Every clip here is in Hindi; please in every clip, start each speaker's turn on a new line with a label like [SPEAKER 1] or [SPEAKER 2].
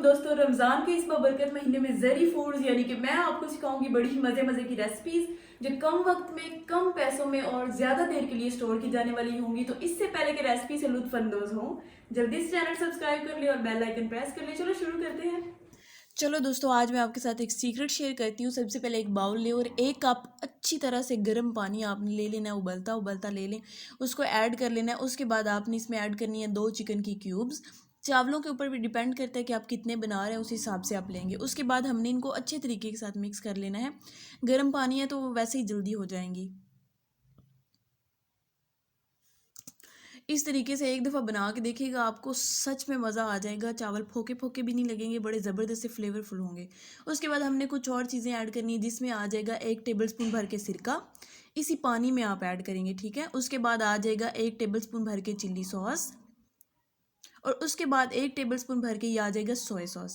[SPEAKER 1] दोस्तों, रमज़ान के इस बरकत महीने में ज़री फूड्स यानी कि मैं आपको सिखाऊंगी बड़ी ही मज़े मज़े की रेसिपीज़ जो कम वक्त में कम पैसों में और ज़्यादा देर के लिए स्टोर की जाने वाली होंगी। तो इससे पहले कि रेसिपी से लुत्फ अंदोज हों, जल्दी से चैनल सब्सक्राइब कर ले और बेल आइकन प्रेस कर ले। चलो शुरू करते हैं। चलो दोस्तों, आज मैं आपके साथ एक सीक्रेट शेयर करती हूँ। सबसे पहले एक बाउल ले और एक कप अच्छी तरह से गर्म पानी आपने ले लेना है, उबलता उबलता ले लें, उसको ऐड कर लेना है। उसके बाद आपने इसमें ऐड करनी है 2 चिकन की क्यूब्स। चावलों के ऊपर भी डिपेंड करता है कि आप कितने बना रहे हैं, उस हिसाब से आप लेंगे। उसके बाद हमने इनको अच्छे तरीके के साथ मिक्स कर लेना है। गर्म पानी है तो वो वैसे ही जल्दी हो जाएंगी। इस तरीके से एक दफ़ा बना के देखिएगा, आपको सच में मज़ा आ जाएगा। चावल फोके फोके भी नहीं लगेंगे, बड़े ज़बरदस्त से फ्लेवरफुल होंगे। उसके बाद हमने कुछ और चीज़ें ऐड करनी है, जिसमें आ जाएगा 1 टेबलस्पून भर के सिरका। इसी पानी में आप ऐड करेंगे, ठीक है। उसके बाद आ जाएगा 1 टेबलस्पून भर के चिल्ली सॉस और उसके बाद 1 टेबलस्पून भर के ये आ जाएगा सोया सॉस।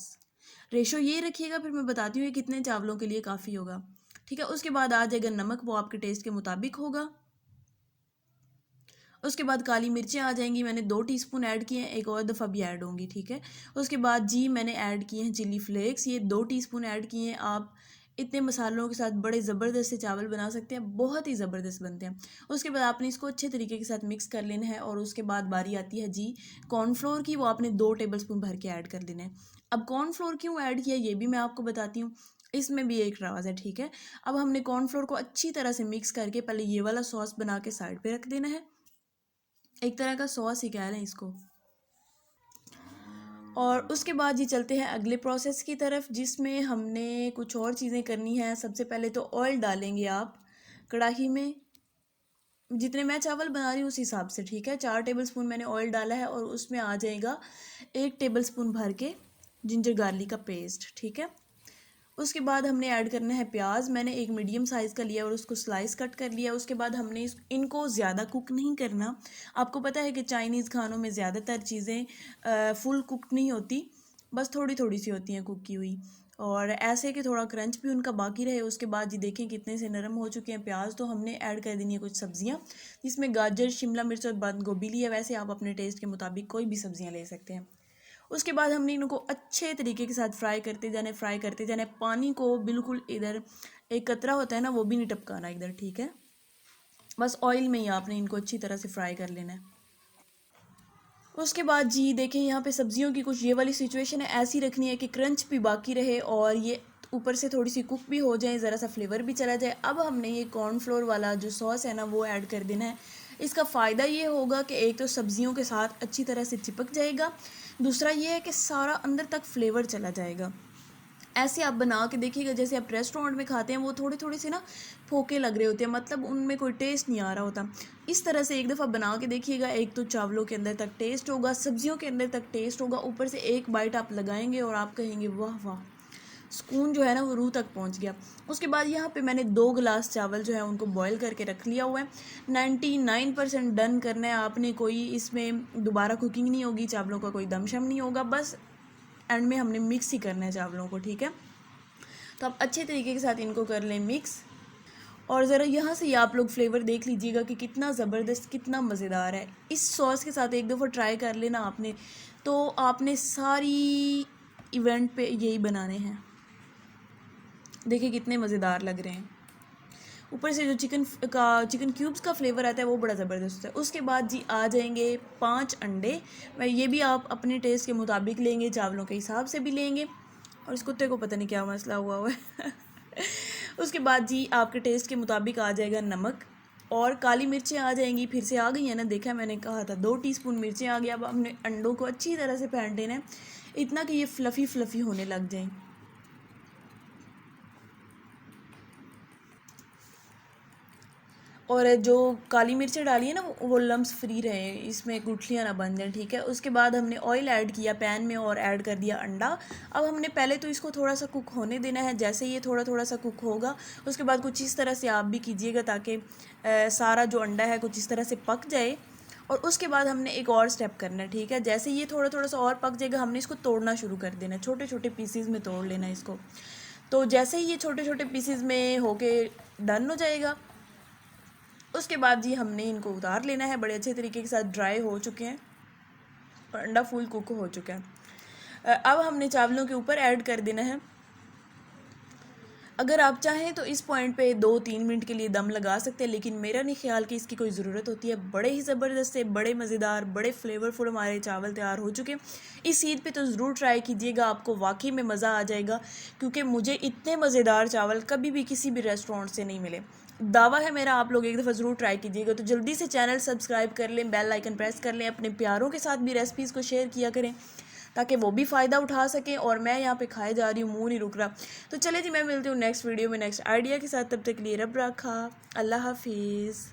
[SPEAKER 1] रेशो ये रखिएगा, फिर मैं बताती हूँ ये कितने चावलों के लिए काफ़ी होगा, ठीक है। उसके बाद आ जाएगा नमक, वो आपके टेस्ट के मुताबिक होगा। उसके बाद काली मिर्चें आ जाएंगी, मैंने 2 टीस्पून ऐड किए हैं, एक और दफ़ा भी ऐड होंगी, ठीक है। उसके बाद जी मैंने ऐड किए हैं चिली फ्लेक्स, ये 2 टीस्पून ऐड किए हैं। आप इतने मसालों के साथ बड़े ज़बरदस्त से चावल बना सकते हैं, बहुत ही ज़बरदस्त बनते हैं। उसके बाद आपने इसको अच्छे तरीके के साथ मिक्स कर लेना है और उसके बाद बारी आती है जी कॉर्नफ्लोर की, वो आपने 2 टेबलस्पून भर के ऐड कर लेना है। अब कॉर्नफ्लोर क्यों ऐड किया ये भी मैं आपको बताती हूँ, इसमें भी एक राज है, ठीक है। अब हमने कॉर्नफ्लोर को अच्छी तरह से मिक्स करके पहले ये वाला सॉस बना के साइड पे रख देना है। एक तरह का सॉस ही कह लें इसको। और उसके बाद ये चलते हैं अगले प्रोसेस की तरफ, जिसमें हमने कुछ और चीज़ें करनी है। सबसे पहले तो ऑयल डालेंगे आप कढ़ाई में, जितने मैं चावल बना रही हूँ उस हिसाब से, ठीक है। 4 टेबलस्पून मैंने ऑयल डाला है और उसमें आ जाएगा 1 टेबलस्पून भर के जिंजर गार्लिक का पेस्ट, ठीक है। उसके बाद हमने ऐड करना है प्याज, मैंने एक मीडियम साइज़ का लिया और उसको स्लाइस कट कर लिया। उसके बाद हमने इनको ज़्यादा कुक नहीं करना। आपको पता है कि चाइनीज़ खानों में ज़्यादातर चीज़ें फुल कुक नहीं होती, बस थोड़ी थोड़ी सी होती हैं कुक की हुई, और ऐसे कि थोड़ा क्रंच भी उनका बाकी रहे। उसके बाद जी देखें कितने से नरम हो चुके हैं प्याज। तो हमने ऐड कर देनी है कुछ सब्जियां, जिसमें गाजर, शिमला मिर्च और बंद गोभी लिया। वैसे आप अपने टेस्ट के मुताबिक कोई भी सब्जियां ले सकते हैं। उसके बाद हमने इनको अच्छे तरीके के साथ फ्राई करते जाने। पानी को बिल्कुल इधर एक कतरा होता है ना, वो भी नहीं टपकाना इधर, ठीक है। बस ऑयल में ही आपने इनको अच्छी तरह से फ्राई कर लेना है। उसके बाद जी देखें, यहाँ पे सब्जियों की कुछ ये वाली सिचुएशन है, ऐसी रखनी है कि क्रंच भी बाकी रहे और ये ऊपर से थोड़ी सी कुक भी हो जाए, ज़रा सा फ्लेवर भी चला जाए। अब हमने ये कॉर्नफ्लोर वाला जो सॉस है ना, वो ऐड कर देना है। इसका फ़ायदा ये होगा कि एक तो सब्जियों के साथ अच्छी तरह से चिपक जाएगा, दूसरा ये है कि सारा अंदर तक फ्लेवर चला जाएगा। ऐसे आप बना के देखिएगा, जैसे आप रेस्टोरेंट में खाते हैं वो थोड़े थोड़े से ना फोके लग रहे होते हैं, मतलब उनमें कोई टेस्ट नहीं आ रहा होता। इस तरह से एक दफ़ा बना के देखिएगा, एक तो चावलों के अंदर तक टेस्ट होगा, सब्जियों के अंदर तक टेस्ट होगा, ऊपर से एक बाइट आप लगाएंगे और आप कहेंगे वाह वाह, सुकून जो है ना वो रूह तक पहुंच गया। उसके बाद यहाँ पे मैंने 2 गिलास चावल जो है उनको बॉईल करके रख लिया हुआ है। 99% डन करना है आपने, कोई इसमें दोबारा कुकिंग नहीं होगी, चावलों का कोई दमशम नहीं होगा, बस एंड में हमने मिक्स ही करना है चावलों को, ठीक है। तो आप अच्छे तरीके के साथ इनको कर लें मिक्स। और ज़रा यहाँ से ही आप लोग फ्लेवर देख लीजिएगा कि कितना ज़बरदस्त, कितना मज़ेदार है। इस सॉस के साथ एक दफ़ा ट्राई कर लेना आपने, तो आपने सारी इवेंट पे यही बनाने हैं। देखिए कितने मज़ेदार लग रहे हैं। ऊपर से जो चिकन क्यूब्स का फ्लेवर आता है वो बड़ा ज़बरदस्त है। उसके बाद जी आ जाएंगे 5 अंडे। मैं ये भी आप अपने टेस्ट के मुताबिक लेंगे, चावलों के हिसाब से भी लेंगे। और इस कुत्ते को पता नहीं क्या मसला हुआ है उसके बाद जी आपके टेस्ट के मुताबिक आ जाएगा नमक, और काली मिर्चें आ जाएंगी, फिर से आ गई है ना, देखा मैंने कहा था 2 टीस्पून मिर्चें आ गई। अब हमने अंडों को अच्छी तरह से फेंट देना है, इतना कि ये फ्लफ़ी फ्लफ़ी होने लग जाएं। और जो काली मिर्चें डाली है ना, वो लम्स फ्री रहे, इसमें गुठलियाँ ना बन जाएं, ठीक है। उसके बाद हमने ऑयल ऐड किया पैन में और ऐड कर दिया अंडा। अब हमने पहले तो इसको थोड़ा सा कुक होने देना है। जैसे ये थोड़ा थोड़ा सा कुक होगा, उसके बाद कुछ इस तरह से आप भी कीजिएगा ताकि सारा जो अंडा है कुछ इस तरह से पक जाए। और उसके बाद हमने एक और स्टेप करना है, ठीक है। जैसे ये थोड़ा थोड़ा सा और पक जाएगा, हमने इसको तोड़ना शुरू कर देना है, छोटे छोटे पीसीज में तोड़ लेना है इसको। तो जैसे ही ये छोटे छोटे पीसीज में होके डन हो जाएगा, उसके बाद जी हमने इनको उतार लेना है। बड़े अच्छे तरीके के साथ ड्राई हो चुके हैं और अंडा फुल कुक हो चुका है। अब हमने चावलों के ऊपर ऐड कर देना है। अगर आप चाहें तो इस पॉइंट पे 2-3 मिनट के लिए दम लगा सकते हैं, लेकिन मेरा नहीं ख्याल कि इसकी कोई ज़रूरत होती है। बड़े ही ज़बरदस्त से बड़े मज़ेदार बड़े फ्लेवरफुल हमारे चावल तैयार हो चुके हैं। इस ईद पे तो ज़रूर ट्राई कीजिएगा, आपको वाकई में मज़ा आ जाएगा, क्योंकि मुझे इतने मज़ेदार चावल कभी भी किसी भी रेस्टोरेंट से नहीं मिले। दावा है मेरा, आप लोग एक दफ़ा ज़रूर ट्राई कीजिएगा। तो जल्दी से चैनल सब्सक्राइब कर लें, बेल आइकन प्रेस कर लें, अपने प्यारों के साथ भी रेसिपीज़ को शेयर किया करें ताकि वो भी फ़ायदा उठा सकें। और मैं यहाँ पे खाए जा रही हूँ, मुंह नहीं रुक रहा। तो चले जी, मैं मिलती हूँ नेक्स्ट वीडियो में नेक्स्ट आइडिया के साथ। तब तक के लिए रब रखा, अल्लाह हाफिज़।